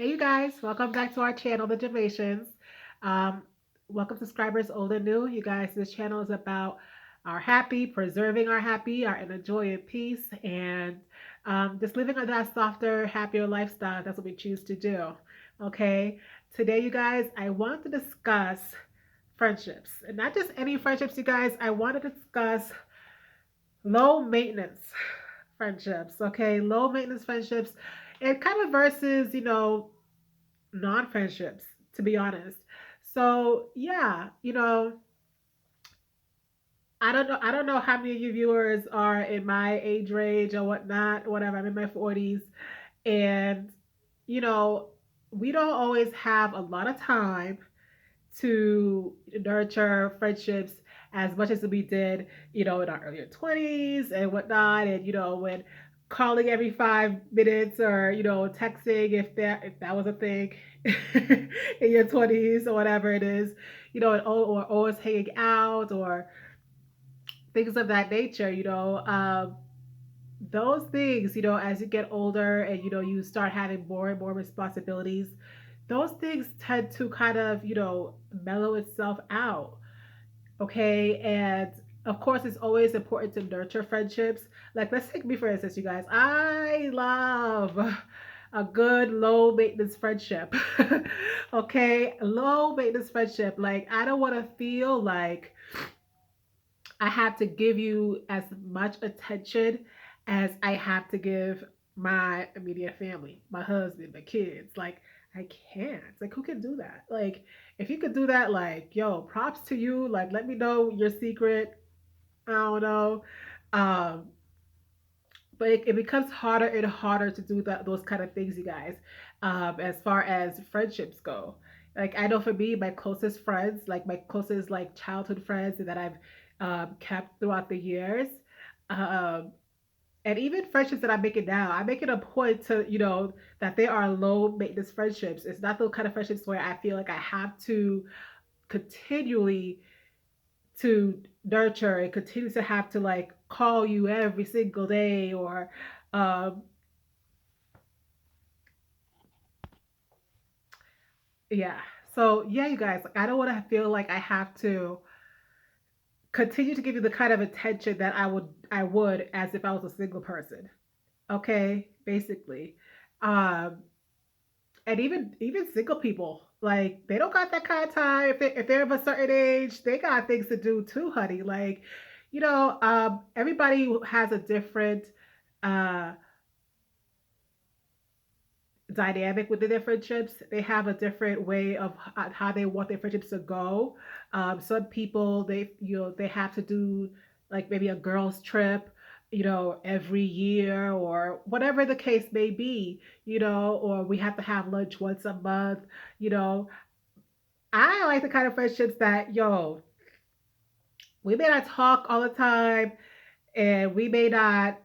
Hey, you guys, welcome back to our channel, the Jamaitians. Um, Welcome, subscribers, old and new. You guys, this channel is about our happy, preserving our happy, our inner joy and peace, and just living that softer, happier lifestyle. That's what we choose to do. Okay, today, you guys, I want to discuss friendships, and not just any friendships, you guys. I want to discuss low maintenance friendships. Okay, low maintenance friendships, and kind of versus, non-friendships, to be honest. So yeah, I don't know how many of you viewers are in my age range or whatnot, whatever. I'm in my 40s, and you know, we don't always have a lot of time to nurture friendships as much as we did, in our earlier 20s and whatnot. And, when calling every 5 minutes or, texting if that was a thing in your 20s or whatever it is, or always hanging out or things of that nature, those things, as you get older and, you start having more and more responsibilities, those things tend to kind of, mellow itself out. Okay. And of course, it's always important to nurture friendships. Like, let's take me for instance, you guys. I love a good low maintenance friendship. Okay. Low maintenance friendship. Like, I don't want to feel like I have to give you as much attention as I have to give my immediate family, my husband, my kids. Like, I can't. Like, who can do that? Like, if you could do that, like, yo, props to you. Like, let me know your secret. I don't know. Um, but it becomes harder and harder to do those kind of things, you guys, as far as friendships go. Like, I know for me, my closest friends, like my closest like childhood friends that I've kept throughout the years, um, and even friendships that I'm making now, I make it a point to, that they are low maintenance friendships. It's not those kind of friendships where I feel like I have to continually to nurture and continue to have to like call you every single day or um yeah. So yeah, you guys, like, I don't want to feel like I have to continue to give you the kind of attention that I would as if I was a single person. Okay, basically. um and even single people, like, they don't got that kind of time. If they're of a certain age, they got things to do too, honey. Like, everybody has a different uh dynamic within their friendships. They have a different way of how they want their friendships to go. Some people, they have to do like maybe a girls trip, every year or whatever the case may be, or we have to have lunch once a month. You know, I like the kind of friendships that, we may not talk all the time, and we may not,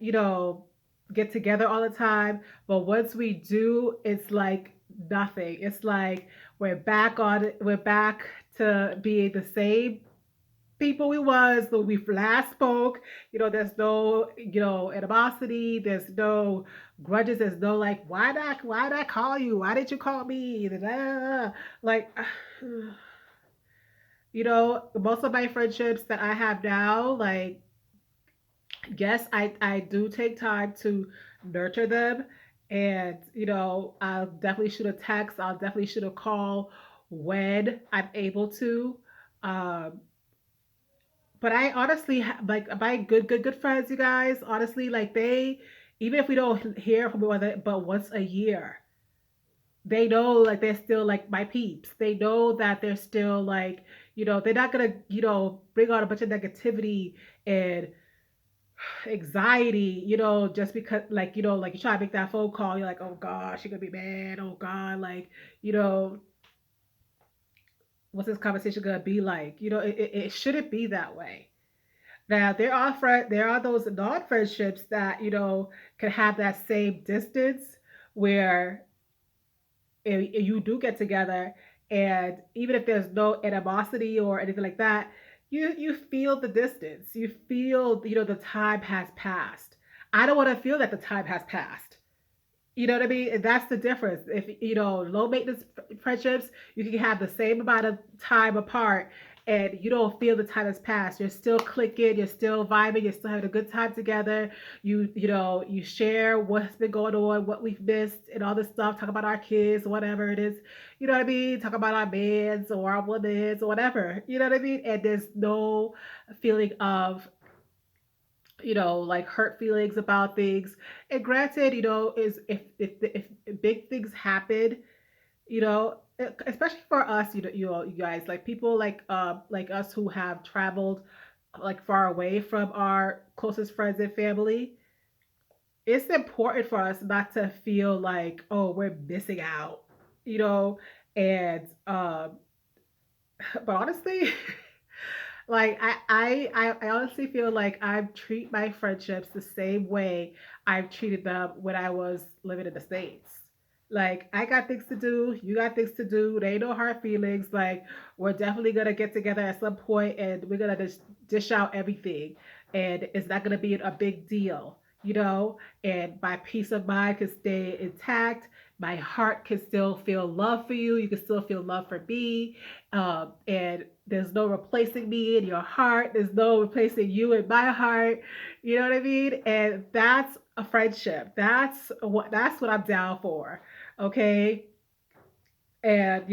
get together all the time, but once we do, it's like nothing. It's like we're back to being the same people we was when we last spoke. There's no, animosity, there's no grudges, there's no like, why did I call you? Why did you call me? Like, most of my friendships that I have now, like, yes, I do take time to nurture them. And, I'll definitely shoot a text. I'll definitely shoot a call when I'm able to. Um, but I honestly, like, my good friends, you guys, honestly, like, even if we don't hear from one another, but once a year, they know, like, they're still like my peeps. They know that they're still like, they're not gonna, bring on a bunch of negativity and anxiety, just because, like, like, you try to make that phone call, you're like, oh gosh, you're gonna be mad, oh god, like, you know, what's this conversation gonna be like? It shouldn't be that way. Now, there are those non-friendships that, can have that same distance where you do get together, and even if there's no animosity or anything like that, you feel the distance. You feel, the time has passed. I don't want to feel that the time has passed. You know what I mean? And that's the difference. If you know low maintenance friendships, you can have the same amount of time apart, and you don't feel the time has passed. You're still clicking, you're still vibing, you're still having a good time together. You know you share what's been going on, what we've missed, and all this stuff. Talk about our kids, whatever it is. You know what I mean? Talk about our mans or our women's or whatever. You know what I mean? And there's no feeling of like hurt feelings about things. And granted, is if big things happen, especially for us, you guys, like people like us who have traveled like far away from our closest friends and family. It's important for us not to feel like, oh, we're missing out, you know, and but honestly, like I honestly feel like I treat my friendships the same way I've treated them when I was living in the States. Like I got things to do, you got things to do. There ain't no hard feelings. Like we're definitely gonna get together at some point and we're gonna just dish out everything, and it's not gonna be a big deal, And my peace of mind can stay intact. My heart can still feel love for you. You can still feel love for me, and there's no replacing me in your heart. There's no replacing you in my heart. You know what I mean? And that's a friendship. That's what I'm down for. Okay. And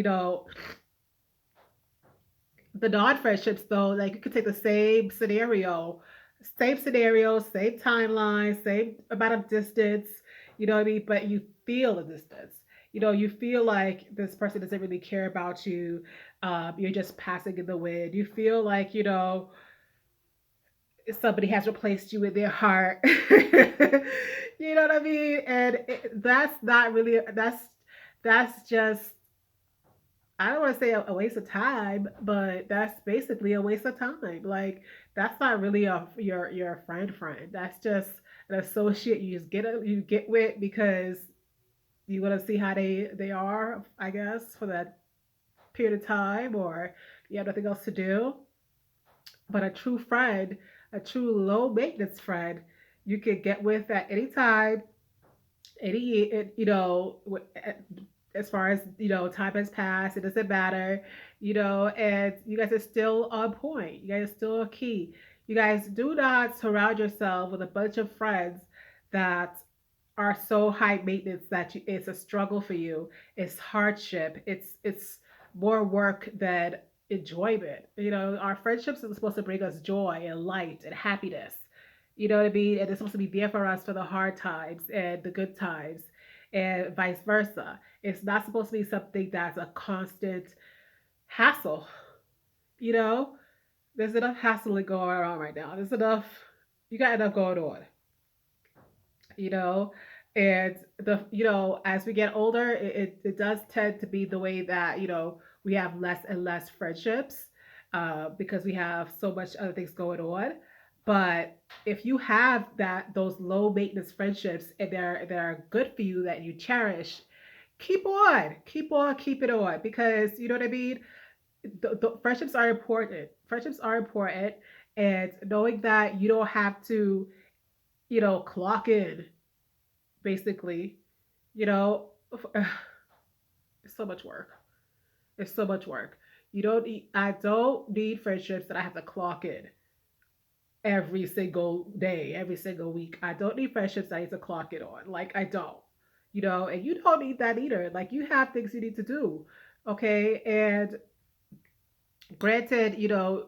the non-friendships though, like you could take the same scenario, same timeline, same amount of distance, you know what I mean? But you feel the distance. You feel like this person doesn't really care about you. You're just passing in the wind. You feel like, somebody has replaced you in their heart. You know what I mean? And that's not really, that's just, I don't want to say a waste of time, but that's basically a waste of time. Like that's not really your friend. That's just an associate you just you get with because you want to see how they are, I guess, for that period of time, or you have nothing else to do. But a true friend, a true low maintenance friend, you can get with at any time, any as far as time has passed, it doesn't matter, and you guys are still on point. You guys are still key. You guys do not surround yourself with a bunch of friends that are so high maintenance that it's a struggle for you. It's hardship. It's more work than enjoyment. Our friendships are supposed to bring us joy and light and happiness. You know what I mean? And it's supposed to be there for us for the hard times and the good times, and vice versa. It's not supposed to be something that's a constant hassle. You know, there's enough hassling going on right now. You got enough going on, you know and as we get older, it does tend to be the way that we have less and less friendships, because we have so much other things going on. But if you have those low maintenance friendships, and they're good for you, that you cherish, keep it on, because you know what I mean. The friendships are important. And knowing that you don't have to clock in, basically, you know, it's so much work. It's so much work. I don't need friendships that I have to clock in every single day, every single week. I don't need friendships I need to clock it on. Like I don't. And you don't need that either. Like you have things you need to do. Okay. And granted,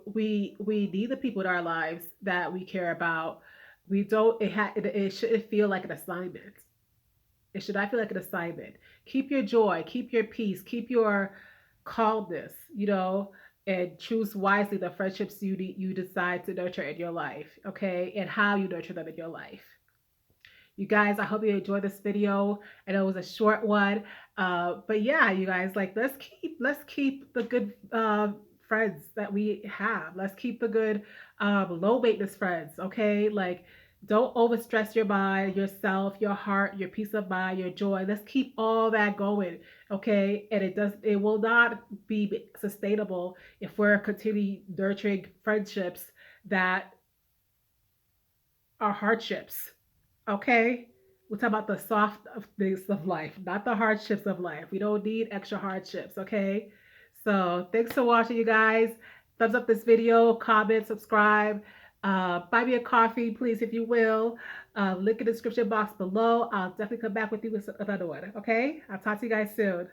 we need the people in our lives that we care about. We don't it shouldn't feel like an assignment. It should not feel like an assignment. Keep your joy, keep your peace, keep your calmness, and choose wisely the friendships you decide to nurture in your life, okay? And how you nurture them in your life. You guys, I hope you enjoyed this video. I know it was a short one, but yeah, you guys, like let's keep the good friends that we have. Let's keep the good low maintenance friends, okay? Like don't overstress your mind, yourself, your heart, your peace of mind, your joy. Let's keep all that going, okay? And it will not be sustainable if we're continuing nurturing friendships that are hardships. Okay? We're talking about the soft things of life, not the hardships of life. We don't need extra hardships, okay? So thanks for watching, you guys. Thumbs up this video, comment, subscribe. Buy me a coffee, please, if you will. Link in the description box below. I'll definitely come back with you with another one, okay? I'll talk to you guys soon.